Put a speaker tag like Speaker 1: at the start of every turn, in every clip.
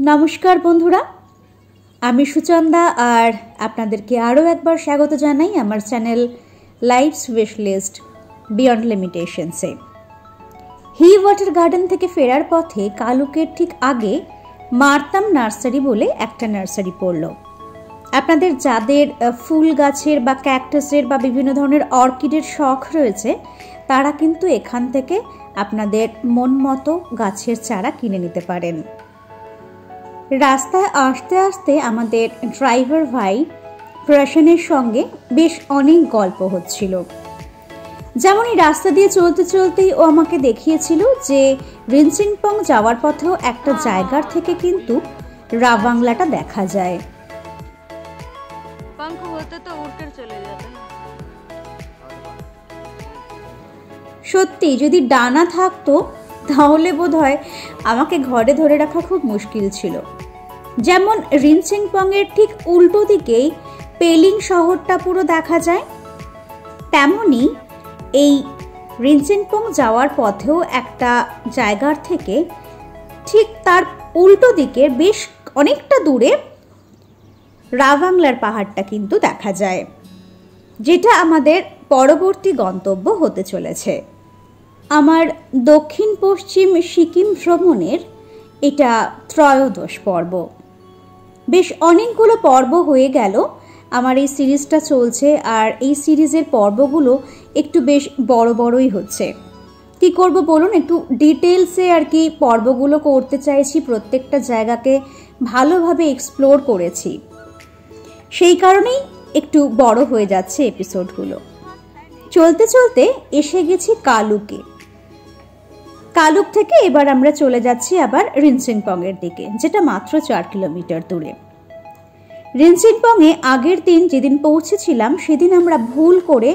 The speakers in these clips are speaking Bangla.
Speaker 1: নমস্কার বন্ধুরা, আমি সুচন্দা আর আপনাদেরকে আরও একবার স্বাগত জানাই আমার channel life's wish list beyond লিমিটেশনসে। হি ওয়াটার গার্ডেন থেকে ফেরার পথে কালুকের ঠিক আগে মারতাম নার্সারি বলে একটা নার্সারি পড়ল। আপনাদের যাদের ফুল গাছের বা ক্যাকটাসের বা বিভিন্ন ধরনের অর্কিডের শখ রয়েছে তারা কিন্তু এখান থেকে আপনাদের মন মতো গাছের চারা কিনে নিতে পারেন। রাস্তায় আসতে আসতে আমাদের ড্রাইভার ভাই প্রশাসনের সঙ্গে বেশ অনেক গল্প হচ্ছিল। যেমন এই রাস্তা দিয়ে চলতে চলতেই ও আমাকে দেখিয়েছিল যে রিনসিংপং যাওয়ার পথেও একটা জায়গার থেকে কিন্তু রাবাংলাটা দেখা যায়। সত্যি যদি ডানা থাকতো তাহলে বোধহয় আমাকে ঘরে ধরে রাখা খুব মুশকিল ছিল। যেমন রিনসিংপং এর ঠিক উল্টো দিকেই পেলিং শহরটা পুরো দেখা যায়, তেমনি এই রিনসিংপং যাওয়ার পথেও একটা জায়গার থেকে ঠিক তার উল্টো দিকে বেশ অনেকটা দূরে রাবাংলার পাহাড়টা কিন্তু দেখা যায়, যেটা আমাদের পরবর্তী গন্তব্য হতে চলেছে। আমার দক্ষিণ পশ্চিম সিকিম ভ্রমণের এটা ত্রয়োদশ পর্ব। বেশ অনেকগুলো পর্ব হয়ে গেল আমার এই সিরিজটা চলছে, আর এই সিরিজের পর্বগুলো একটু বেশ বড় বড়ই হচ্ছে। কি করব বলুন, একটু ডিটেলসে আর কি পর্বগুলো করতে চাইছি, প্রত্যেকটা জায়গাকে ভালোভাবে এক্সপ্লোর করেছি, সেই কারণেই একটু বড় হয়ে যাচ্ছে এপিসোডগুলো। চলতে চলতে এসে গেছি কালুকে। কালুক থেকে এবার আমরা চলে যাচ্ছি আবার রিনসিংপং এর দিকে, যেটা মাত্র 4 কিলোমিটার দূরে। রিনসিংপং এ আগের দিন যেদিন পৌঁছেছিলাম সেদিন আমরা ভুল করে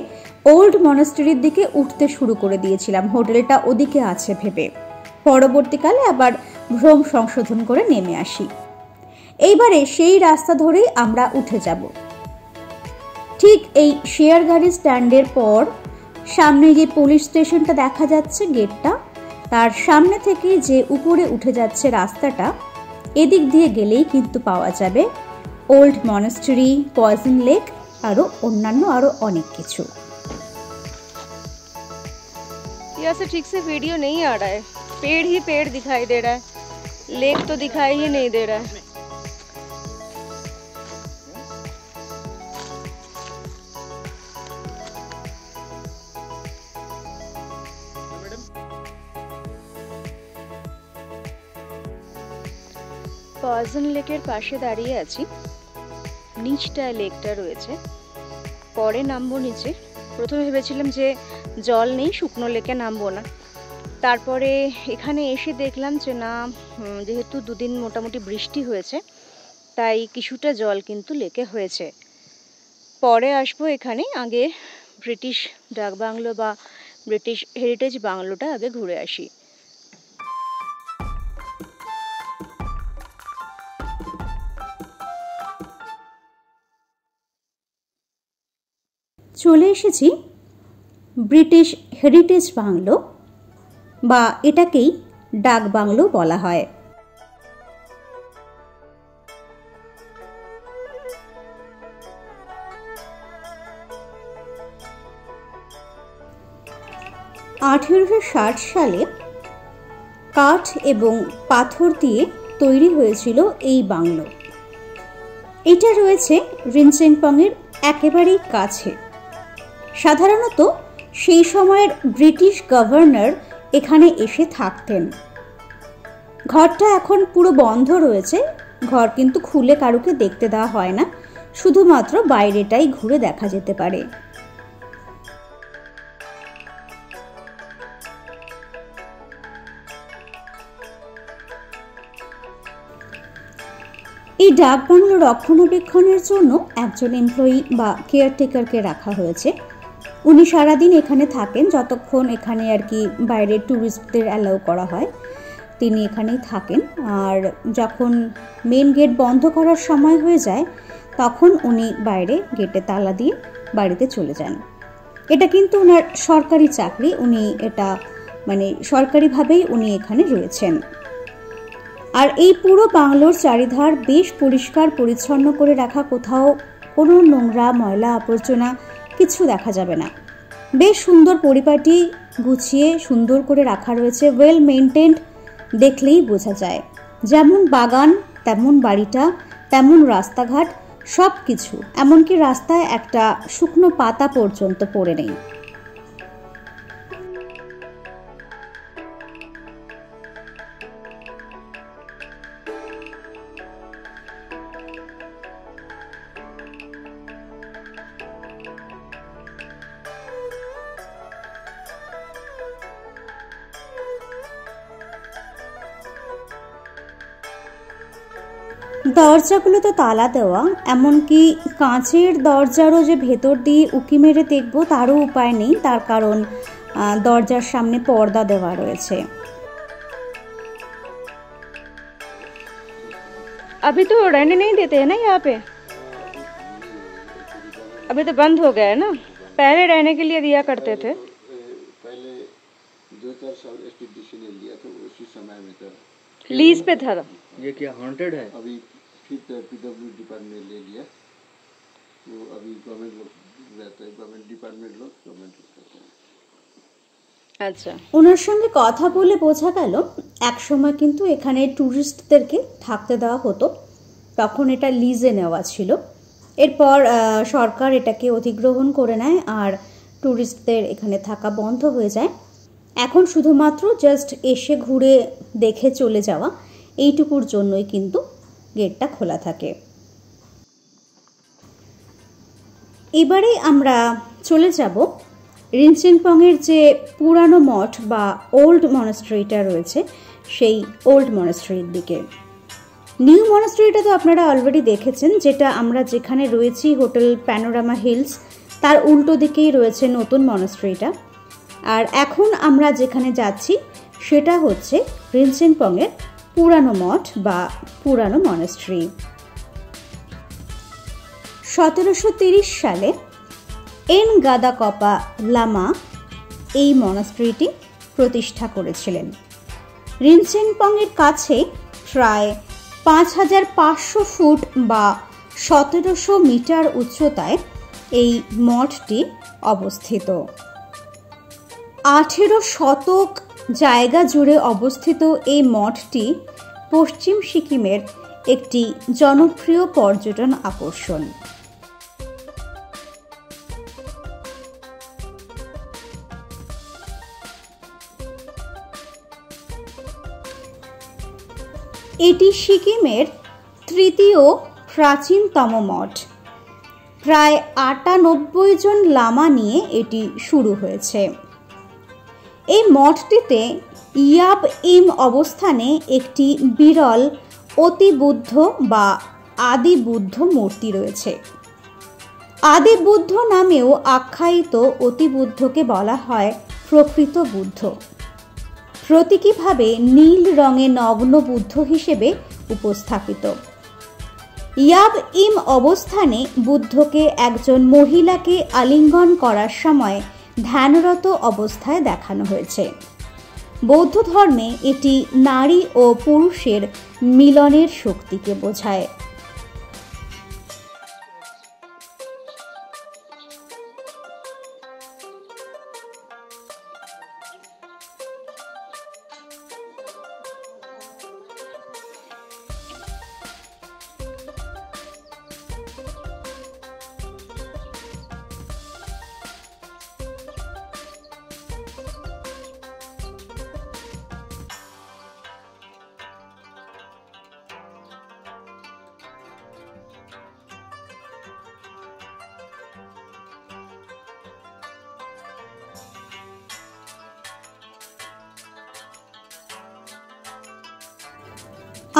Speaker 1: ওল্ড মনাস্টারির দিকে উঠতে শুরু করে দিয়েছিলাম, হোটেলটা ওদিকে আছে ভেবে। পরবর্তীকালে আবার ভ্রম সংশোধন করে নেমে আসি। এইবারে সেই রাস্তা ধরেই আমরা উঠে যাব। ঠিক এই শেয়ার গাড়ি স্ট্যান্ডের পর সামনে যে পুলিশ স্টেশনটা দেখা যাচ্ছে গেটটা, তার সামনে থেকে যে উপরে উঠে যাচ্ছে রাস্তাটা, এদিক দিয়ে গেলেই কিন্তু পাওয়া যাবে ओल्ड मॉनेस्ट्री, पॉइजन लेक और अन्यान्य आरो अनेक किछु।
Speaker 2: यहाँ से ठीक से वीडियो नहीं आ रहा है, पेड़ ही पेड़ दिखाई दे रहा है, लेक तो दिखाई ही नहीं दे रहा है। পয়জন লেকের পাশে দাঁড়িয়ে আছি, নিচটায় লেকটা রয়েছে, পরে নামবো নিচে। প্রথমে ভেবেছিলাম যে জল নেই, শুকনো লেকে নামবো না, তারপরে এখানে এসে দেখলাম যে না, যেহেতু দুদিন মোটামুটি বৃষ্টি হয়েছে তাই কিছুটা জল কিন্তু লেকে হয়েছে। পরে আসবো এখানে, আগে ব্রিটিশ ডাক বাংলো বা ব্রিটিশ হেরিটেজ বাংলোটা আগে ঘুরে আসি।
Speaker 1: চলে এসেছি ব্রিটিশ হেরিটেজ বাংলো, বা এটাকেই ডাক বাংলো বলা হয়। 1860 সালে কাঠ এবং পাথর দিয়ে তৈরি হয়েছিল এই বাংলো। এটা রয়েছে রিনসিংপং এর একেবারেই কাছে। সাধারণত সেই সময়ের ব্রিটিশ গভর্নর এখানে এসে থাকতেন। ঘরটা এখন পুরো বন্ধ রয়েছে, ঘর কিন্তু খুলে কারুকে দেখতে দেওয়া হয় না, শুধুমাত্র বাইরেটাই ঘুরে দেখা যেতে পারে। এই ডাক বাংলো রক্ষণাবেক্ষণের জন্য একজন এমপ্লয়ি বা কেয়ারটেকারকে রাখা হয়েছে। উনি সারাদিন এখানে থাকেন, যতক্ষণ এখানে আর কি বাইরের ট্যুরিস্টদের অ্যালাউ করা হয় তিনি এখানেই থাকেন। আর যখন মেন গেট বন্ধ করার সময় হয়ে যায় তখন উনি বাইরে গেটে তালা দিয়ে বাড়িতে চলে যান। এটা কিন্তু ওনার সরকারি চাকরি, উনি এটা মানে সরকারিভাবেই উনি এখানে রয়েছেন। আর এই পুরো বাংলোর চারিধার বেশ পরিষ্কার পরিচ্ছন্ন করে রাখা, কোথাও কোনো নোংরা ময়লা আবর্জনা কিছু দেখা যাবে না। বেশ সুন্দর পরিপাটি গুছিয়ে সুন্দর করে রাখা রয়েছে, ওয়েল মেনটেন্ড, দেখলেই বোঝা যায়। যেমন বাগান তেমন বাড়িটা, তেমন রাস্তাঘাট, সব কিছু, এমনকি রাস্তায় একটা শুকনো পাতা পর্যন্ত পড়ে নেই। দরজাগুলো তো তালা দেওয়া, এমনকি কাঁচের দরজারও যে ভেতর দিয়ে উকি মেরে দেখবো তারও উপায় নেই, তার কারণ দরজার সামনে পর্দা দেওয়া রয়েছে।
Speaker 2: अभी तो रहने नहीं देते हैं ना यहाँ पे, अभी तो बंद हो गया है ना, पहले रहने के लिए दिया करते थे।
Speaker 3: पहले 2-4 साल एसटीडीसी ने लिया था, उसी समय में था,
Speaker 2: लीज पे था।
Speaker 4: ये क्या हॉन्टेड है?
Speaker 3: अभी फिर पीडब्ल्यू डिपार्टमेंट ने ले लिया, वो अभी गवर्नमेंट लोग रहता है, गवर्नमेंट डिपार्टमेंट लोग गवर्नमेंट लोग करते हैं।
Speaker 2: আচ্ছা,
Speaker 1: ওনার সঙ্গে কথা বলে বোঝা গেল এক সময় কিন্তু এখানে ট্যুরিস্টদেরকে থাকতে দেওয়া হতো, তখন এটা লিজে নেওয়া ছিল। এরপর সরকার এটাকে অধিগ্রহণ করে নেয় আর ট্যুরিস্টদের এখানে থাকা বন্ধ হয়ে যায়। এখন শুধুমাত্র জাস্ট এসে ঘুরে দেখে চলে যাওয়া, এইটুকুর জন্যই কিন্তু গেটটা খোলা থাকে। এবারে আমরা চলে যাব রিনচেনপংয়ের যে পুরানো মঠ বা ওল্ড মনাস্ট্রিটা রয়েছে সেই ওল্ড মনাস্ট্রির দিকে। নিউ মনাস্ট্রিটা তো আপনারা অলরেডি দেখেছেন, যেটা আমরা যেখানে রয়েছি হোটেল প্যানোরামা হিলস তার উল্টো দিকেই রয়েছে নতুন মনাস্ট্রিটা। আর এখন আমরা যেখানে যাচ্ছি সেটা হচ্ছে রিনচেনপংয়ের পুরানো মঠ বা পুরানো মনাস্ট্রি। 1730 সালে এনগাদাকপা লামা এই মনাস্ট্রিটি প্রতিষ্ঠা করেছিলেন। রিনচেনপংয়ের কাছে প্রায় 5500 ফুট বা 1700 মিটার উচ্চতায় এই মঠটি অবস্থিত। 18 শতক জায়গা জুড়ে অবস্থিত এই মঠটি পশ্চিম সিকিমের একটি জনপ্রিয় পর্যটন আকর্ষণ। এটি সিকিমের তৃতীয় প্রাচীনতম মঠ। প্রায় 98 জন লামা নিয়ে এটি শুরু হয়েছে। এই মঠটিতে ইয়াব ইম অবস্থানে একটি বিরল অতিবুদ্ধ বা আদি বুদ্ধ মূর্তি রয়েছে। আদি বুদ্ধ নামেও আখ্যায়িত অতিবুদ্ধকে বলা হয় প্রকৃত বুদ্ধ। প্রতীকীভাবে নীল রঙে নগ্ন বুদ্ধ হিসেবে উপস্থাপিত। ইয়াব ইম অবস্থানে বুদ্ধকে একজন মহিলাকে আলিঙ্গন করার সময় ধ্যানরত অবস্থায় দেখানো হয়েছে। বৌদ্ধ ধর্মে এটি নারী ও পুরুষের মিলনের শক্তিকে বোঝায়।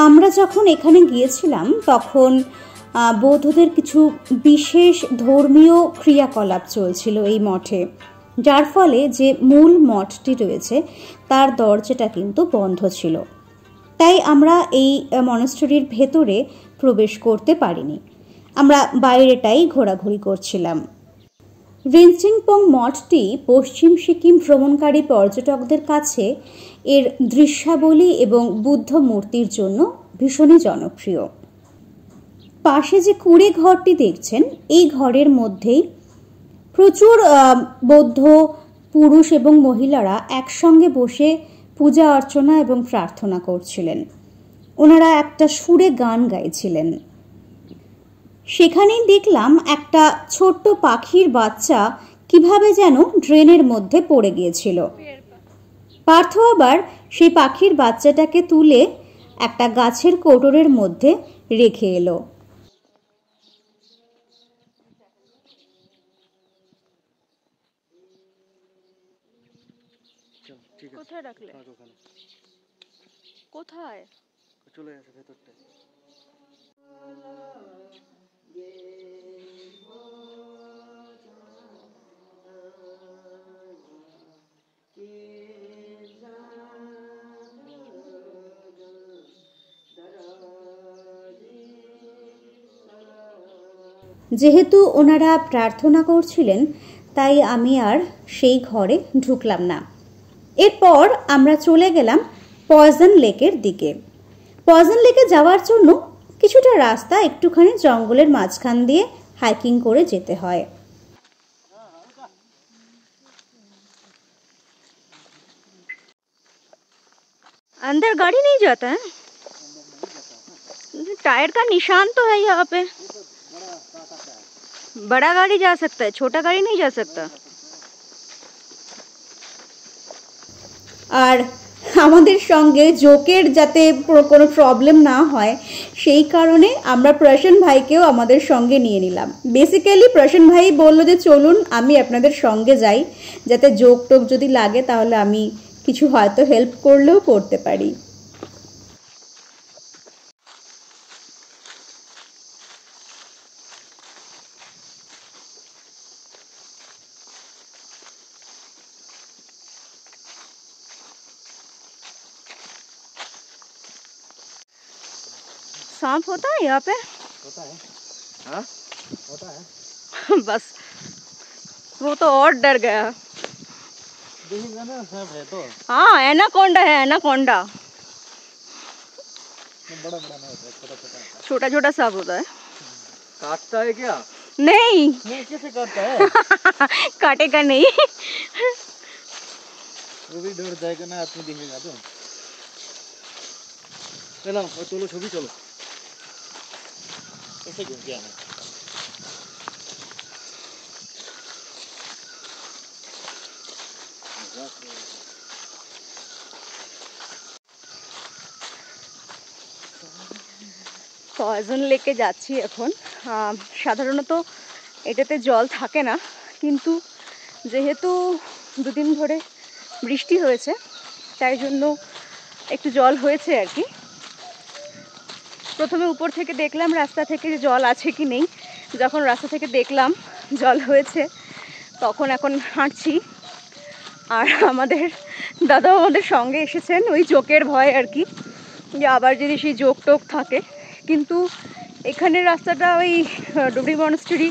Speaker 1: আমরা যখন এখানে গিয়েছিলাম তখন বৌদ্ধদের কিছু বিশেষ ধর্মীয় ক্রিয়াকলাপ চলছিল এই মঠে, যার ফলে যে মূল মঠটি রয়েছে তার দরজাটা কিন্তু বন্ধ ছিল। তাই আমরা এই মনাস্ট্রির ভেতরে প্রবেশ করতে পারিনি, আমরা বাইরেটাই ঘোরাঘুরি করছিলাম। রিনচিংপং মঠটি পশ্চিম সিকিম ভ্রমণকারী পর্যটকদের কাছে এর দৃশ্যাবলী এবং বুদ্ধ মূর্তির জন্য ভীষণই জনপ্রিয়। পাশে যে কুঁড়ে ঘরটি দেখছেন, এই ঘরের মধ্যেই প্রচুর বৌদ্ধ পুরুষ এবং মহিলারা একসঙ্গে বসে পূজা অর্চনা এবং প্রার্থনা করছিলেন। ওনারা একটা সুরে গান গাইছিলেন। সেখানেই দেখলাম একটা ছোট্ট পাখির বাচ্চা কিভাবে যেন ড্রেনের মধ্যে পড়ে গিয়েছিল। পার্থ আবার সেই পাখির বাচ্চাটাকে তুলে একটা গাছের কোটরের মধ্যে রেখে এলো।
Speaker 2: কোথায় রাখলে? কোথায়?
Speaker 4: চলে আসে ভেতরটা।
Speaker 1: যেহেতু ওনারা প্রার্থনা করছিলেন, তাই আমি আর সেই ঘরে ঢুকলাম না। এরপর আমরা চলে গেলাম পয়জন লেকের দিকে। পয়জন লেকে যাওয়ার জন্য কিছুটা রাস্তা একটুখানি জঙ্গলের মাঝখান দিয়ে হাইকিং করে যেতে হয়।
Speaker 2: अंदर गाड़ी नहीं जाता है? टायर का निशान तो है यहाँ पे। बड़ा गाड़ी जा सकता है, छोटा गाड़ी नहीं जा सकता।
Speaker 1: আর আমাদের সঙ্গে জোকের যাতে কোনো প্রবলেম না হয় সেই কারণে আমরা প্রসেন ভাইকেও আমাদের সঙ্গে নিয়ে নিলাম। বেসিক্যালি প্রসেন ভাই বলল যে চলুন আমি আপনাদের সঙ্গে যাই, যাতে জোক টোক যদি লাগে তাহলে আমি কিছু হয়তো হেল্প করলেও করতে পারি।
Speaker 2: सांप होता है यहाँ पे?
Speaker 4: होता है। हाँ होता है।
Speaker 2: बस वो तो और डर गया।
Speaker 4: देखिएगा ना, सांप है तो।
Speaker 2: हाँ एनाकोंडा है, एनाकोंडा।
Speaker 4: बड़ा बड़ा नहीं होता, छोटा छोटा होता है।
Speaker 2: छोटा छोटा सांप होता है।
Speaker 4: काटता है क्या?
Speaker 2: नहीं
Speaker 4: नहीं, कैसे काटता है?
Speaker 2: काटेगा नहीं।
Speaker 4: वो भी डर जाएगा ना, आदमी दिखेगा तो। चलो चलो छवि चलो, ऐसे घूम के आना।
Speaker 2: পয়জন লেকে যাচ্ছি এখন। সাধারণত এটাতে জল থাকে না, কিন্তু যেহেতু দুদিন ধরে বৃষ্টি হয়েছে তাই জন্য একটু জল হয়েছে আর কি। প্রথমে উপর থেকে দেখলাম রাস্তা থেকে যে জল আছে কি নেই। যখন রাস্তা থেকে দেখলাম জল হয়েছে তখন এখন হাঁটছি। আর আমাদের দাদাও আমাদের সঙ্গে এসেছেন, ওই জোকের ভয় আর কি, যে আবার যদি সেই জোক টোক থাকে। কিন্তু এখানের রাস্তাটা ওই ডুবরি মনস্টারি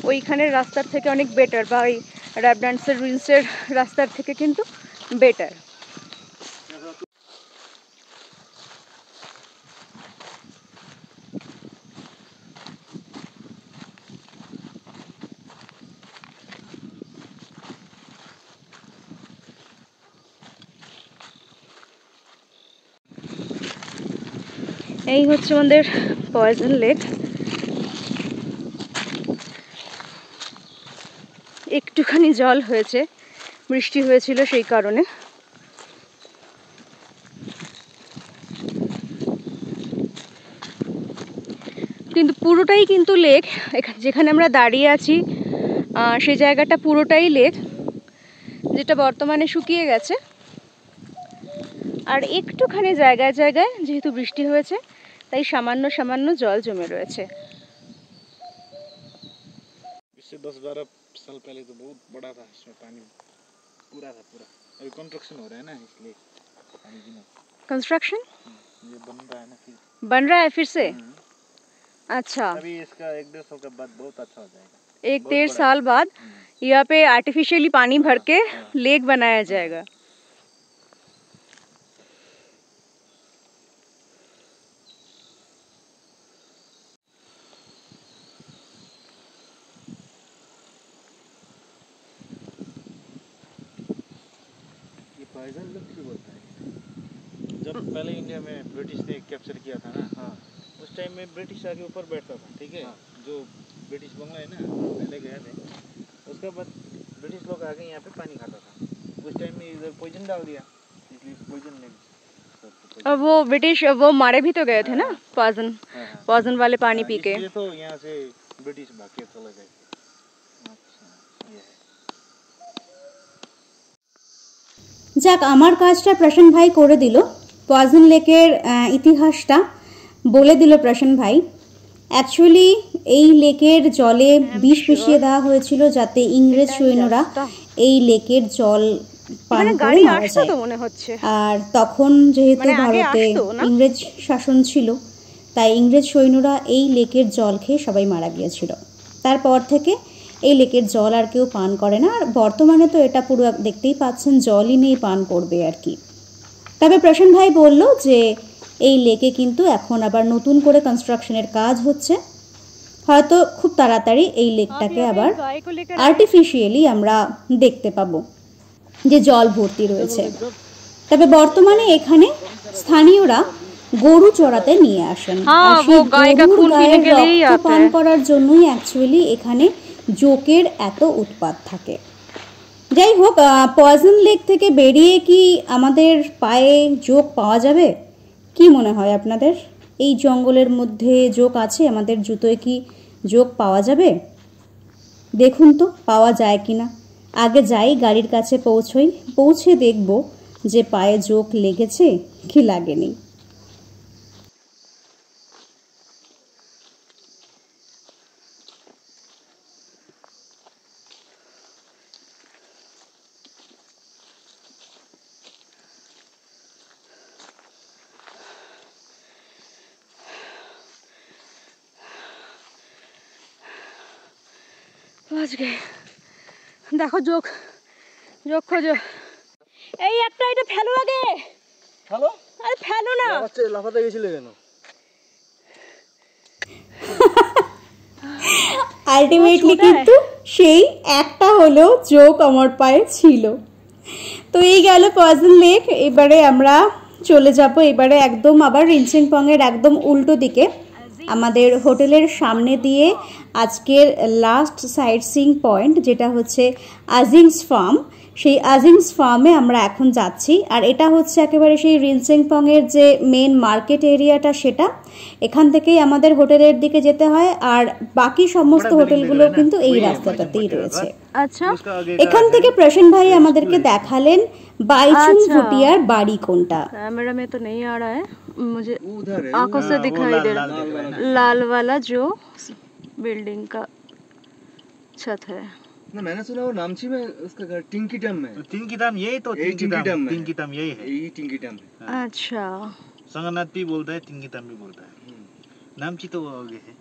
Speaker 2: ওইখানের রাস্তার থেকে অনেক বেটার, বা ওই র্যাবড্যান্সের রুইন্সের রাস্তার থেকে কিন্তু বেটার। এই হচ্ছে আমাদের পয়জন লেক। একটুখানি জল হয়েছে, বৃষ্টি হয়েছিল সেই কারণে। কিন্তু পুরোটাই কিন্তু লেক। যেখানে আমরা দাঁড়িয়ে আছি সেই জায়গাটা পুরোটাই লেক, যেটা বর্তমানে শুকিয়ে গেছে। আর একটুখানি জায়গায় জায়গায় যেহেতু বৃষ্টি হয়েছে তাই সামান্য সামান্য জল জমে রয়েছে।
Speaker 4: इससे 10-12 साल पहले तो बहुत बड़ा था, इसमें पानी पूरा था पूरा। अभी कंस्ट्रक्शन हो रहा है ना, इसलिए पानी भी नहीं।
Speaker 2: कंस्ट्रक्शन
Speaker 4: ये बन रहा है ना, फिर
Speaker 2: बन रहा है फिर से। अच्छा,
Speaker 4: अभी इसका 1-1.5 साल के बाद बहुत अच्छा हो जाएगा।
Speaker 2: 1-1.5 साल बाद यहाँ पे आर्टिफिशियली पानी भर के लेक बनाया जाएगा।
Speaker 4: पॉइजन लेक क्यों बोलता है? जब पहले इंडिया में ब्रिटिश ने कैप्चर किया था ना, उस टाइम में ब्रिटिश आके ऊपर बैठता था, ठीक है? जो ब्रिटिश बंगला है ना, पहले गए थे, उसके बाद ब्रिटिश लोग आके यहाँ पे पानी खाता था। उस टाइम में इधर पॉइजन डाल दिया, इसलिए पॉइजन लेक।
Speaker 2: और वो ब्रिटिश वो मारे भी तो गए थे ना पॉइजन वाले पानी पी के।
Speaker 4: इसलिए तो यहाँ से ब्रिटिश भाग के चले गए।
Speaker 1: যাক, আমার কাজটা প্রশান্ত ভাই করে দিল। পয়জন লেকের ইতিহাসটা বলে দিল প্রশান্ত ভাই। অ্যাকচুয়ালি এই লেকের জলে বিষ মিশিয়ে দেওয়া হয়েছিল যাতে ইংরেজ সৈন্যরা এই লেকের জল পান করে মারা যায়। আর তখন যেহেতু ভারতে ইংরেজ শাসন ছিল, তাই ইংরেজ সৈন্যরা এই লেকের জল খেয়ে সবাই মারা গিয়েছিল। তারপর থেকে এই লেকের জল আর কেউ পান করে না। আর বর্তমানে তো এটা পুরো দেখতেই পাচ্ছেন জলই নেই পান করবে আর কি। তবে প্রশান্ত ভাই বলল যে এই লেকে কিন্তু এখন আবার নতুন করে কনস্ট্রাকশনের কাজ হচ্ছে, হয়তো খুব তাড়াতাড়ি এই লেকটাকে আবার আর্টিফিশিয়ালি আমরা দেখতে পাবো যে জল ভর্তি রয়েছে। তবে বর্তমানে এখানে স্থানীয়রা গরু চড়াতে নিয়ে আসেন, আর সেই গরুর গায়ের রক্ত পান করার জন্যই অ্যাকচুয়ালি এখানে জোকের এত উৎপাত থাকে। যাই হোক, পয়জন লেক থেকে বেরিয়ে কি আমাদের পায়ে জোক পাওয়া যাবে? কি মনে হয় আপনাদের? এই জঙ্গলের মধ্যে জোক আছে, আমাদের জুতোয় কি জোক পাওয়া যাবে? দেখুন তো পাওয়া যায় কি না। আগে যাই, গাড়ির কাছে পৌঁছে দেখব যে পায়ে জোক লেগেছে কি লাগেনি।
Speaker 2: পৌঁছ গে। দেখো জোক খোঁজো। এই একটা, এটা ফেলো আগে।
Speaker 5: ফেলো?
Speaker 2: আরে ফেলো না।
Speaker 5: লাফাতে গেছিলে কেন?
Speaker 1: আলটিমেটলি কিন্তু সেই একটা হলেও জোক আমার পায়ে ছিল। তো এই গেল পয়জন লেক। এবারে আমরা চলে যাব এবারে একদম আবার রিনচেনপংয়ের একদম উল্টো দিকে, আমাদের হোটেলের সামনে দিয়ে আজকের লাস্ট সাইট সিইং পয়েন্ট যেটা হচ্ছে আজিংস ফার্ম। সেই আজিংস ফার্মে আমরা এখন যাচ্ছি। আর এটা হচ্ছে একেবারে সেই রিনচেনপংয়ের যে মেন মার্কেট এরিয়াটা, সেটা এখান থেকেই আমাদের হোটেলের দিকে যেতে হয়। আর বাকি সমস্ত হোটেলগুলো কিন্তু এই রাস্তাটাতেই রয়েছে।
Speaker 2: আচ্ছা,
Speaker 1: এখান থেকে প্রশান্ত ভাই আমাদেরকে দেখালেন বাইচুং ভুটিয়ার বাড়ি কোনটা।
Speaker 2: कैमरा में तो नहीं आ रहा है, मुझे आंखों से दिखाई दे रहा लाल वाला जो बिल्डिंग का छत है
Speaker 5: ना। मैंने सुना वो नामची में उसका घर टिंकीटम में।
Speaker 4: टिंकीटम यही तो टिंकीटम यही है।
Speaker 5: यही टिंकीटम है।
Speaker 2: अच्छा,
Speaker 4: संगनाथ भी बोलता है, टिंकीटम भी बोलता है। नामची तो वो आगे है।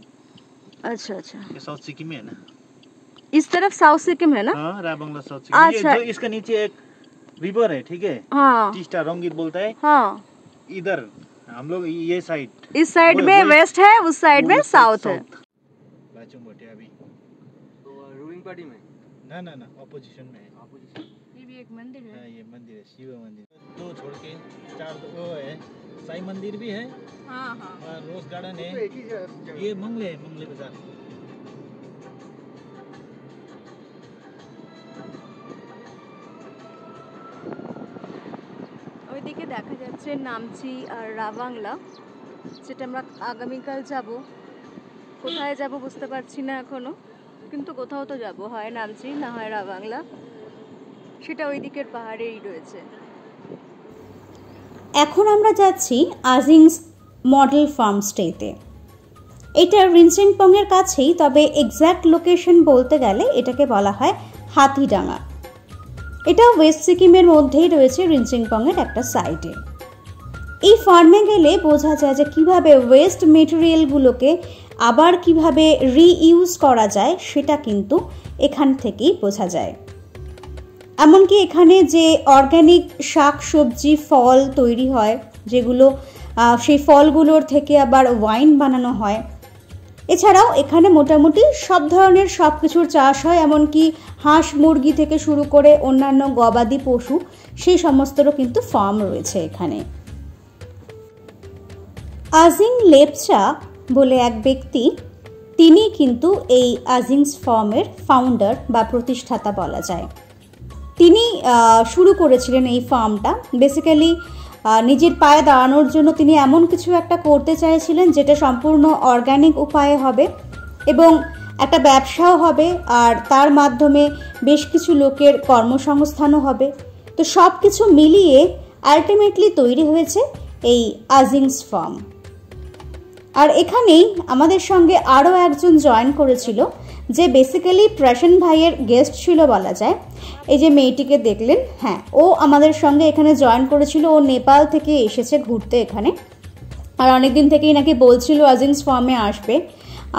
Speaker 2: अच्छा अच्छा,
Speaker 4: ये साउथ सिक्किम में है ना?
Speaker 2: इस तरफ साउथ सिक्किम है ना?
Speaker 4: हाँ, राबंगला साउथ सिक्किम।
Speaker 2: अच्छा,
Speaker 4: ये जो इसका नीचे एक रिवर है, ठीक है?
Speaker 2: हाँ,
Speaker 4: टीस्टा रंगीत बोलता है।
Speaker 2: हाँ,
Speaker 4: इधर हम लोग ये साइड,
Speaker 2: इस साइड में वेस्ट है, उस साइड में साउथ है।
Speaker 4: बाचू मोटे अभी
Speaker 5: तो रूलिंग पार्टी में
Speaker 4: ना ना ना ऑपोजिशन में है।
Speaker 2: ये भी एक मंदिर है।
Speaker 4: हाँ, ये मंदिर है, शिव मंदिर। दो छोड़ के चार वो है, साई मंदिर भी है।
Speaker 2: हाँ हाँ,
Speaker 4: और रोज गार्डन है।
Speaker 5: एक ही जगह।
Speaker 4: ये मंगले है, मंगले बाजार।
Speaker 2: ওইদিকে দেখা যাচ্ছে নামচি আর রাবাংলা, যেটা আমরা আগামীকাল যাব। কোথায় যাব বুঝতে পারছি না এখনো, কিন্তু কোথাও তো যাব, হয় নামচি না হয় রাবাংলা। সেটা ওই দিকের পাহাড়েই রয়েছে।
Speaker 1: এখন আমরা যাচ্ছি আজিংস মডেল ফার্ম স্টেতে। এটা রিনচেনপংয়ের কাছেই, তবে এক্স্যাক্ট লোকেশন বলতে গেলে এটাকে বলা হয় হাতিডাঙ্গা। এটা ওয়েস্ট সিকিমের মধ্যেই রয়েছে রিনচেনপংয়ের একটা সাইডে। এই ফার্মে গেলে বোঝা যায় যে কিভাবে ওয়েস্ট মেটেরিয়ালগুলোকে আবার কিভাবে রিইউজ করা যায় সেটা কিন্তু এখান থেকেই বোঝা যায়। এমনকি এখানে যে অর্গ্যানিক শাক সবজি ফল তৈরি হয়, যেগুলো সেই ফলগুলোর থেকে আবার ওয়াইন বানানো হয়। এছাড়াও এখানে মোটামুটি সব ধরনের সব কিছুর চাষ হয়, এমনকি হাঁস মুরগি থেকে শুরু করে অন্যান্য গবাদি পশু সেই সমস্তরও কিন্তু ফার্ম রয়েছে এখানে। আজিং লেপচা বলে এক ব্যক্তি, তিনি কিন্তু এই আজিংস ফার্মের ফাউন্ডার বা প্রতিষ্ঠাতা বলা যায়। তিনি শুরু করেছিলেন এই ফার্মটা বেসিক্যালি নিজের পায়ে দাঁড়ানোর জন্য। তিনি এমন কিছু একটা করতে চাইছিলেন যেটা সম্পূর্ণ অর্গ্যানিক উপায়ে হবে এবং একটা ব্যবসাও হবে, আর তার মাধ্যমে বেশ কিছু লোকের কর্মসংস্থানও হবে। তো সব কিছু মিলিয়ে আলটিমেটলি তৈরি হয়েছে এই আজিংস ফার্ম। আর এখানেই আমাদের সঙ্গে আরও একজন জয়েন করেছিল, যে বেসিক্যালি প্রশান ভাইয়ের গেস্ট ছিল বলা যায়। এই যে মেয়েটিকে দেখলেন, হ্যাঁ, ও আমাদের সঙ্গে এখানে জয়েন করেছিল। ও নেপাল থেকে এসেছে ঘুরতে এখানে, আর অনেকদিন থেকেই নাকি বলছিল আজিংস ফার্মে আসবে।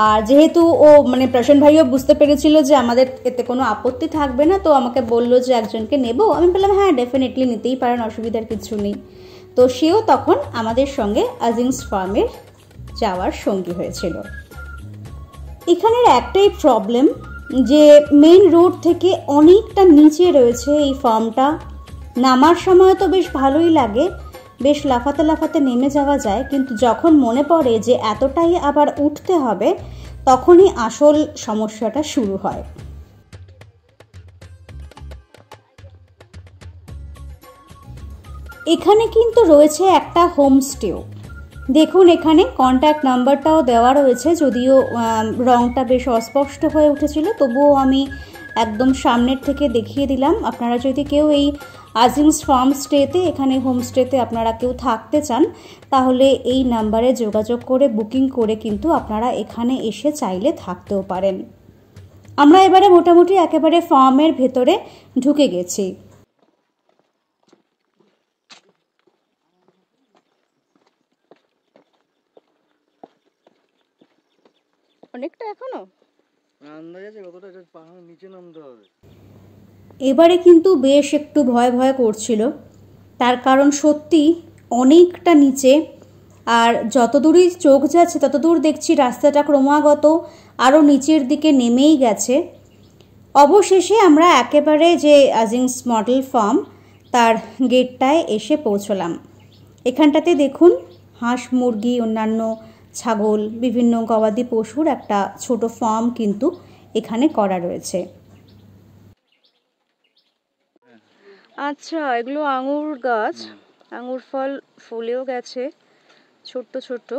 Speaker 1: আর যেহেতু ও মানে প্রশান ভাইও বুঝতে পেরেছিল যে আমাদের এতে কোনো আপত্তি থাকবে না, তো আমাকে বললো যে একজনকে নেব। আমি বললাম হ্যাঁ, ডেফিনেটলি নিতেই পারেন, অসুবিধার কিছু নেই। তো সেও তখন আমাদের সঙ্গে আজিংস ফার্মের যাওয়ার সঙ্গী হয়েছিল। এখানের একটাই প্রবলেম যে মেইন রোড থেকে অনেকটা নিচে রয়েছে এই ফার্মটা। নামার সময় তো বেশ ভালোই লাগে, বেশ লাফাতে লাফাতে নেমে যাওয়া যায়, কিন্তু যখন মনে পড়ে যে এতটাই আবার উঠতে হবে, তখনই আসল সমস্যাটা শুরু হয়। এখানে কিন্তু রয়েছে একটা হোমস্টেও। দেখুন এখানে কন্ট্যাক্ট নাম্বারটাও দেওয়া রয়েছে, যদিও রংটা বেশ অস্পষ্ট হয়ে উঠেছিল, তবুও আমি একদম সামনের থেকে দেখিয়ে দিলাম। আপনারা যদি কেউ এই আজিংস ফার্ম স্টেতে, এখানে হোমস্টেতে আপনারা কেউ থাকতে চান, তাহলে এই নাম্বারে যোগাযোগ করে বুকিং করে কিন্তু আপনারা এখানে এসে চাইলে থাকতেও পারেন। আমরা এবারে মোটামুটি একেবারে ফার্মের ভেতরে ঢুকে গেছি।
Speaker 2: অনেকটা এখনো
Speaker 5: আন্দাজে কতটা পাহাড় নিচে নামতে হবে।
Speaker 1: এবারে কিন্তু বেশ একটু ভয় ভয় করছিল, তার কারণ সত্যি অনেকটা নিচে, আর যতদূরই চোখ যাচ্ছে ততদূর দেখছি রাস্তাটা ক্রমাগত আরও নিচের দিকে নেমেই গেছে। অবশেষে আমরা একেবারে যে আজিংস মডেল ফার্ম তার গেটটায় এসে পৌঁছলাম। এখানটাতে দেখুন হাঁস মুরগি, অন্যান্য ছাগল, বিভিন্ন গবাদি পশুর একটা ছোট ফার্ম কিন্তু এখানে করা রয়েছে।
Speaker 2: আচ্ছা, এগুলো আঙুর গাছ, আঙুর ফল ফুলেও গেছে ছোট্ট ছোট্ট।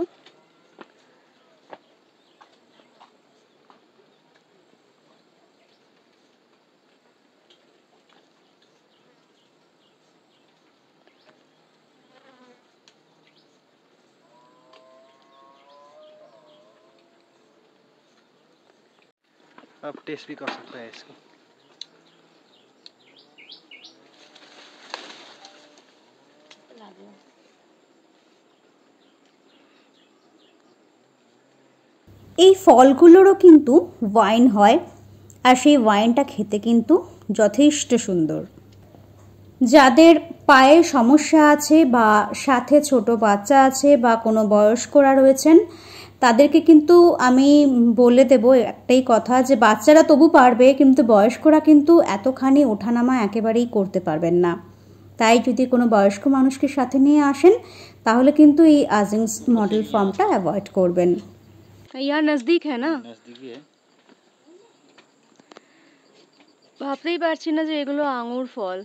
Speaker 4: अब टेस्ट भी कर सकता है इसको।
Speaker 1: এই ফলগুলোরও কিন্তু ওয়াইন হয়, আর সেই ওয়াইনটা খেতে কিন্তু যথেষ্ট সুন্দর। যাদের পায়ে সমস্যা আছে বা সাথে ছোট বাচ্চা আছে বা কোনো বয়স্করা রয়েছেন, তাদেরকে কিন্তু আমি বলে দেব একটাই কথা, যে বাচ্চারা তবু পারবে, কিন্তু বয়স্করা কিন্তু এতখানি ওঠানামা একেবারেই করতে পারবেন না। তাই যদি কোনো বয়স্ক মানুষকে সাথে নিয়ে আসেন, তাহলে কিন্তু এই আজিংস মডেল ফার্মটা অ্যাভয়েড করবেন।
Speaker 2: यहाँ नजदीक है ना,
Speaker 4: नजदीकी है।
Speaker 2: ভাবতেই পারছি না যে এগুলো আঙুর ফল।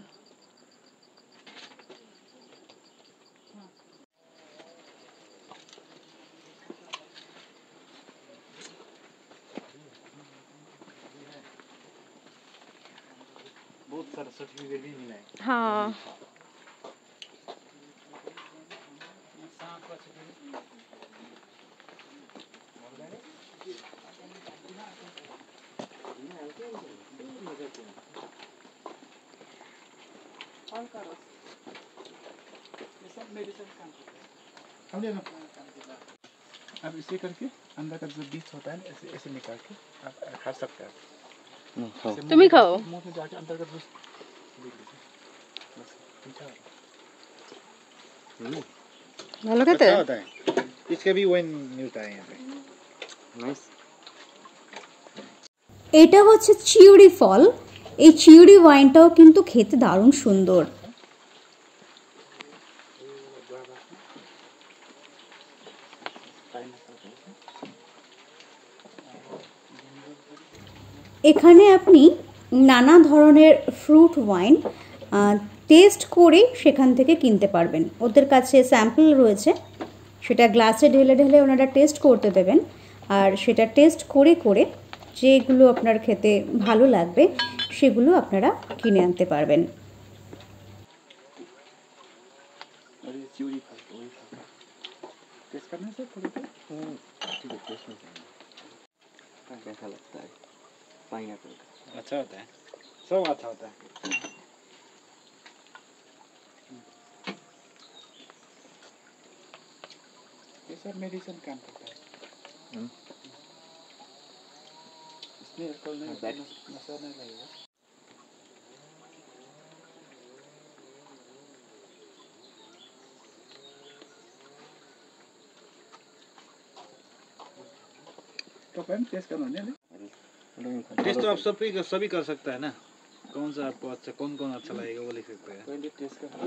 Speaker 4: बहुत सारा सर्टिफिकेट भी मिला है।
Speaker 2: हाँ,
Speaker 5: ये सब मेडिसिन काम करता है।
Speaker 6: अब इसे करके अंदर का जो बीज होता है ना ऐसे ऐसे निकाल के आप खा सकते हैं।
Speaker 2: तुम ही खाओ।
Speaker 6: मुंह में जाके अंदर का जूस देख लीजिए बस मीठा
Speaker 2: ভালো খেতে
Speaker 4: अच्छा होता है। इसका भी वाइन मिलता है यहाँ पे।
Speaker 5: नाइस।
Speaker 1: এটা হচ্ছে চিউরি ফল। এই চিউরি ওয়াইনটাও কিন্তু খেতে দারুণ সুন্দর। এখানে আপনি নানা ধরনের ফ্রুট ওয়াইন টেস্ট করে সেখান থেকে কিনতে পারবেন। ওদের কাছে স্যাম্পল রয়েছে, সেটা গ্লাসে ঢেলে ঢেলে ওনারা টেস্ট করতে দেবেন, আর সেটা টেস্ট করে করে যেগুলো আপনার খেতে ভালো লাগবে সেগুলো আপনারা কিনে আনতে পারবেন।
Speaker 6: और ये चिवरी फल वही फल टेस्ट करना है सर थोड़ा सा। ठीक है टेस्ट में
Speaker 5: कैसा लगता है पाइनएप्पल का?
Speaker 4: अच्छा होता है, सब अच्छा होता है।
Speaker 6: ये सर मेडिसिन काम करता है। इसमें अल्कोहल नहीं होता, नशा नहीं लगेगा। तो फ्रेंड टेस्ट करना है ना?
Speaker 4: टेस्ट तो आप सभी कर सकता है ना, कौन सा आपको अच्छा कौन कौन अच्छा लगेगा वो लिख सकते हैं।
Speaker 6: पहले टेस्ट करना।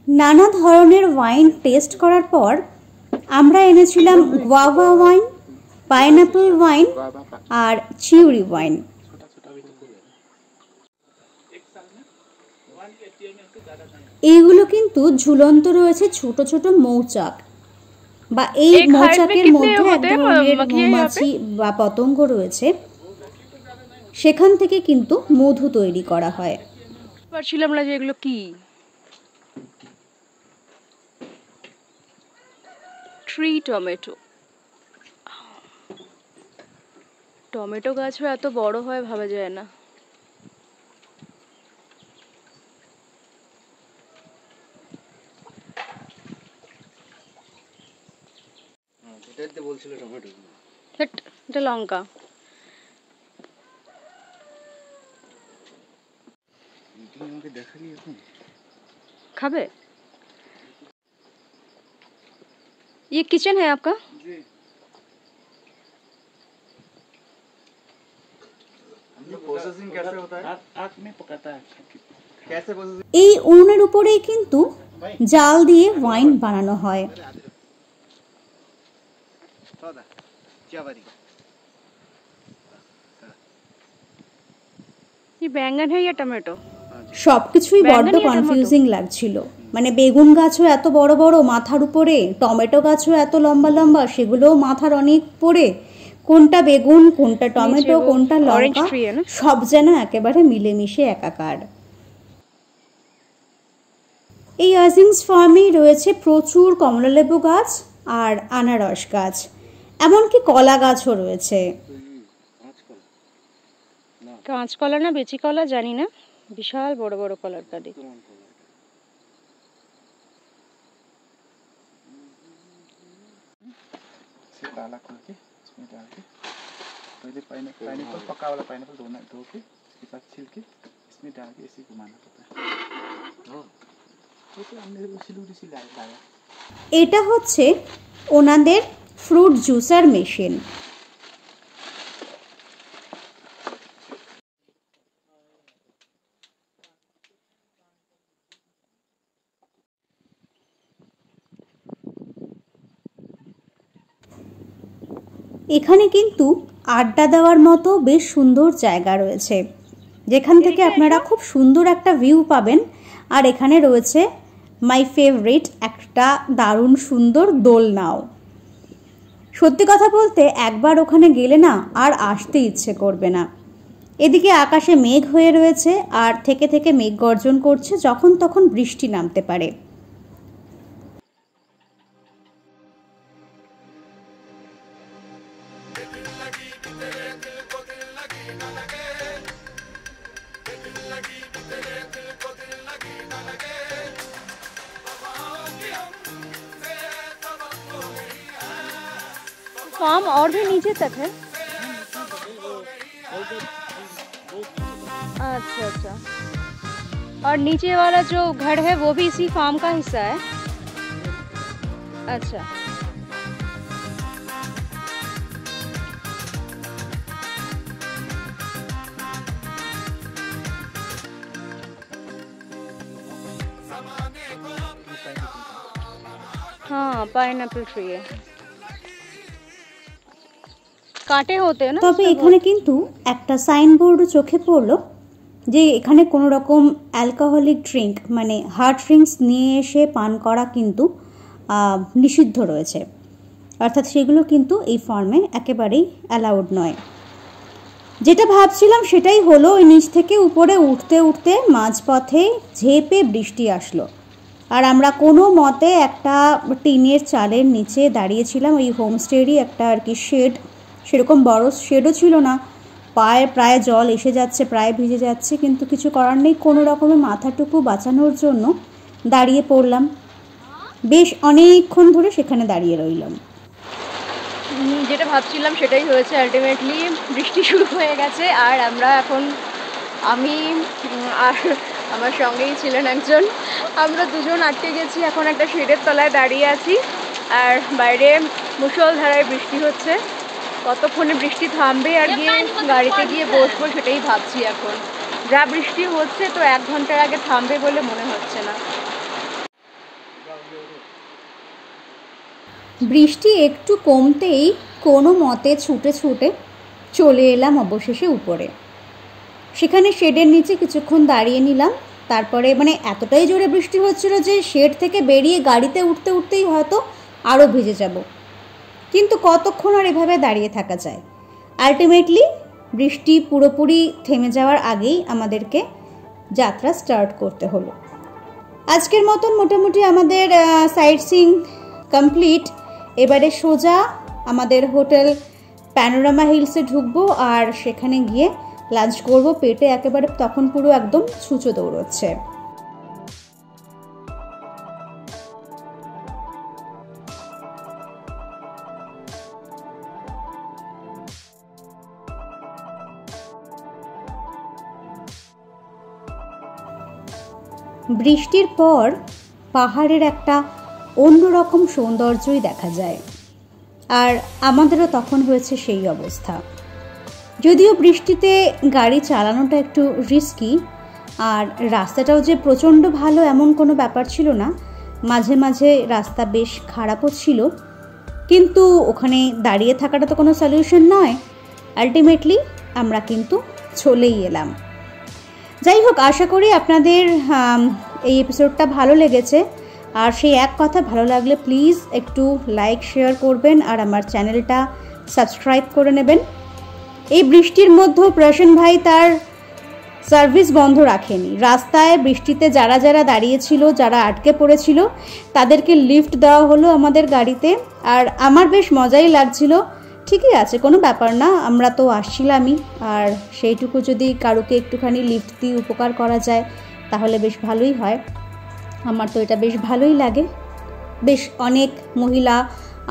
Speaker 1: নানা ধরনের ওয়াইন টেস্ট করার পর আমরা এনেছিলাম গুয়াভা ওয়াইন, পাইনঅ্যাপল ওয়াইন আর চিউরি ওয়াইন। এইগুলো কিন্তু ঝুলন্ত রয়েছে ছোট ছোট মৌচাক, বা এই মৌচাকের মধ্যে এক ধরনের মৌমাছি বা পতঙ্গ রয়েছে, সেখান থেকে কিন্তু মধু তৈরি করা হয়।
Speaker 2: পারছিলাম না যে এগুলো কি। ট্রি টমেটো, টমেটো গাছও এত বড় হয় ভাবা যায় না।
Speaker 5: এটাতে বলছিল টমেটো।
Speaker 2: এটা লঙ্কা।
Speaker 5: তুমি আমাকে দেখালি এখন?
Speaker 2: खाबे? ये किचन है आपका?
Speaker 6: जी। प्रोसेसिंग कैसे होता है? आग में पकाता है। कैसे प्रोसेसिंग?
Speaker 1: এই উনুনের উপরেই কিন্তু জাল দিয়ে ওয়াইন বানানো হয়।
Speaker 2: ये बैंगन है या टमाटो?
Speaker 1: সবকিছুই বড্ড কনফিউজিং লাগছিল। মানে বেগুন গাছও এত বড় বড় মাথার উপরে, টমেটো গাছও এত লম্বা লম্বা, সেগুলোও মাথার অনেক পড়ে, কোনটা বেগুন কোনটা টমেটো কোনটা লঙ্কা সব যেন একেবারে মিলেমিশে একাকার। এই আজিংস ফার্মেই রয়েছে প্রচুর কমলালেবু গাছ আর আনারস গাছ, এমনকি কলা গাছও রয়েছে।
Speaker 2: কাঁচকলা না বেচি কলা জানি না, বিশাল বড় বড় কলার কাঁদি।
Speaker 6: काला खोल के इसमें डाल के पहले पाइनएप्पल पका वाला पाइनएप्पल धो के इसके बाद छील के इसमें डाल के इसे घुमाना पड़ता है। तो हमने सिलूरी से लाया।
Speaker 1: এটা হচ্ছে ওনাদের ফ্রুট জুসার মেশিন। এখানে কিন্তু আড্ডা দেওয়ার মতো বেশ সুন্দর জায়গা রয়েছে, যেখান থেকে আপনারা খুব সুন্দর একটা ভিউ পাবেন। আর এখানে রয়েছে মাই ফেভারিট একটা দারুণ সুন্দর দোলনাও। সত্যি কথা বলতে একবার ওখানে গেলে না আর আসতে ইচ্ছে করবে না। এদিকে আকাশে মেঘ হয়ে রয়েছে আর থেকে থেকে মেঘ গর্জন করছে, যখন তখন বৃষ্টি নামতে পারে।
Speaker 2: फार्म और भी नीचे तक है? अच्छा अच्छा। और नीचे वाला जो घर है वो भी इसी फार्म का हिस्सा है? अच्छा। हाँ पाइनएप्पल ट्री है। কাটে হতে না?
Speaker 1: তবে এখানে কিন্তু একটা সাইনবোর্ড চোখে পড়লো যে এখানে কোনো রকম অ্যালকোহলিক ড্রিঙ্ক মানে হার্ড ড্রিঙ্কস নিয়ে এসে পান করা কিন্তু নিষিদ্ধ রয়েছে, অর্থাৎ সেগুলো কিন্তু এই ফার্মে একেবারেই অ্যালাউড নয়। যেটা ভাবছিলাম সেটাই হলো, ওই নিচ থেকে উপরে উঠতে উঠতে মাঝপথে ঝেঁপে বৃষ্টি আসলো, আর আমরা কোনো মতে একটা টিনের চালের নিচে দাঁড়িয়েছিলাম। ওই হোমস্টেরই একটা আর কি শেড, সেরকম বড় শেডও ছিল না, পায়ে প্রায় জল এসে যাচ্ছে, প্রায় ভিজে যাচ্ছে, কিন্তু কিছু করার নেই, কোনো রকমে মাথাটুকু বাঁচানোর জন্য দাঁড়িয়ে পড়লাম। বেশ অনেকক্ষণ ধরে সেখানে দাঁড়িয়ে রইলাম।
Speaker 2: যেটা ভাবছিলাম সেটাই হয়েছে, আলটিমেটলি বৃষ্টি শুরু হয়ে গেছে। আর আমরা এখন, আমি আর আমার সঙ্গেই ছিলেন একজন, আমরা দুজন আটকে গেছি এখন একটা শেডের তলায় দাঁড়িয়ে আছি। আর বাইরে মুষলধারায় বৃষ্টি হচ্ছে, কতক্ষণে বৃষ্টি থামবে আর গিয়ে গাড়িতে গিয়ে বসবো সেটাই ভাবছি। এখন যা বৃষ্টি হচ্ছে তো 1 ঘন্টার আগে থামবে বলে মনে হচ্ছে না।
Speaker 1: বৃষ্টি একটু কমতেই কোনো মতে ছুটে ছুটে চলে এলাম অবশেষে উপরে। সেখানে শেডের নিচে কিছুক্ষণ দাঁড়িয়ে নিলাম, তারপরে মানে এতটাই জোরে বৃষ্টি হচ্ছিল যে শেড থেকে বেরিয়ে গাড়িতে উঠতে উঠতেই হয়তো আরও ভিজে যাব, কিন্তু কতক্ষণ আর এভাবে দাঁড়িয়ে থাকা যায়। আলটিমেটলি বৃষ্টি পুরোপুরি থেমে যাওয়ার আগেই আমাদেরকে যাত্রা স্টার্ট করতে হলো। আজকের মতন মোটামুটি আমাদের সাইট সিইং কমপ্লিট। এবারে সোজা আমাদের হোটেল প্যানোরামা হিলসে ঢুকবো আর সেখানে গিয়ে লাঞ্চ করব। পেটে একেবারে তখন পুরো একদম ছুঁচো দৌড়চ্ছে। বৃষ্টির পর পাহাড়ের একটা অন্যরকম সৌন্দর্যই দেখা যায়, আর আমাদেরও তখন হয়েছে সেই অবস্থা। যদিও বৃষ্টিতে গাড়ি চালানোটা একটু রিস্কি, আর রাস্তাটাও যে প্রচণ্ড ভালো এমন কোনো ব্যাপার ছিল না, মাঝে মাঝে রাস্তা বেশ খারাপও ছিল, কিন্তু ওখানে দাঁড়িয়ে থাকাটা তো কোনো সলিউশন নয়। আলটিমেটলি আমরা কিন্তু চলেই এলাম। যাই হোক, আশা করি আপনাদের এই এপিসোডটা ভালো লেগেছে। আর সেই এক কথা, ভালো লাগলে প্লিজ একটু লাইক শেয়ার করবেন আর আমার চ্যানেলটা সাবস্ক্রাইব করে নেবেন। এই বৃষ্টির মধ্যেও প্রসেন ভাই তার সার্ভিস বন্ধ রাখেনি। রাস্তায় বৃষ্টিতে যারা যারা দাঁড়িয়েছিল, যারা আটকে পড়েছিল, তাদেরকে লিফট দেওয়া হলো আমাদের গাড়িতে। আর আমার বেশ মজাই লাগছিল। ঠিকই আছে, কোনো ব্যাপার না, আমরা তো আসছিলামই, আর সেইটুকু যদি কারুকে একটুখানি লিফট দিয়ে উপকার করা যায় তাহলে বেশ ভালোই হয়। আমার তো এটা বেশ ভালোই লাগে। বেশ অনেক মহিলা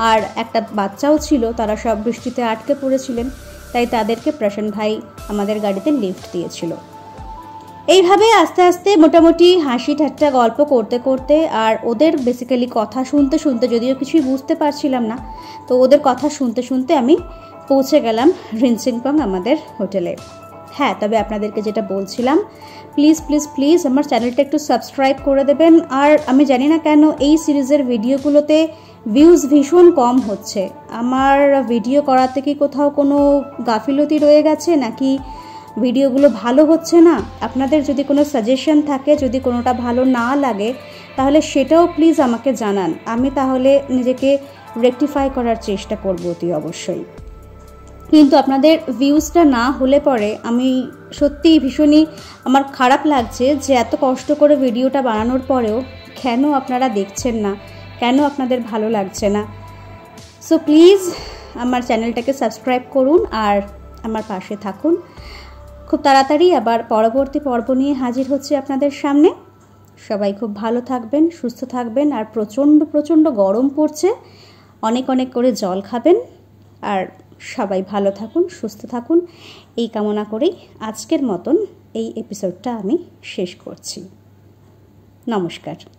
Speaker 1: আর একটা বাচ্চাও ছিল, তারা সব বৃষ্টিতে আটকে পড়েছিলেন, তাই তাদেরকে প্রসেন ভাই আমাদের গাড়িতে লিফট দিয়েছিল। এইভাবে আস্তে আস্তে মোটামুটি হাসি ঠাট্টা গল্প করতে করতে, আর ওদের বেসিক্যালি কথা শুনতে শুনতে, যদিও কিছুই বুঝতে পারছিলাম না, তো ওদের কথা শুনতে শুনতে আমি পৌঁছে গেলাম রিনসিংপং আমাদের হোটেলে। হ্যাঁ, তবে আপনাদেরকে যেটা বলছিলাম, প্লিজ প্লিজ প্লিজ আমার চ্যানেলটা একটু সাবস্ক্রাইব করে দেবেন। আর আমি জানি না কেন এই সিরিজের ভিডিওগুলোতে ভিউজ ভীষণ কম হচ্ছে। আমার ভিডিও করাতে কি কোথাও কোনো গাফিলতি রয়ে গেছে, নাকি ভিডিওগুলো ভালো হচ্ছে না? আপনাদের যদি কোনো সাজেশন থাকে, যদি কোনোটা ভালো না লাগে, তাহলে সেটাও প্লিজ আমাকে জানান। আমি তাহলে নিজেকে রেকটিফাই করার চেষ্টা করব অতি অবশ্যই। কিন্তু আপনাদের ভিউজটা না হলে পরে আমি সত্যিই ভীষণই আমার খারাপ লাগছে যে এত কষ্ট করে ভিডিওটা বানানোর পরেও কেন আপনারা দেখছেন না, কেন আপনাদের ভালো লাগছে না। সো প্লিজ আমার চ্যানেলটাকে সাবস্ক্রাইব করুন আর আমার পাশে থাকুন। খুব তাড়াতাড়ি আবার পরবর্তী পর্ব নিয়ে হাজির হচ্ছে আপনাদের সামনে। সবাই খুব ভালো থাকবেন, সুস্থ থাকবেন, আর প্রচণ্ড প্রচণ্ড গরম পড়ছে, অনেক অনেক করে জল খাবেন। আর সবাই ভালো থাকুন, সুস্থ থাকুন, এই কামনা করেই আজকের মতন এই এপিসোডটা আমি শেষ করছি। নমস্কার।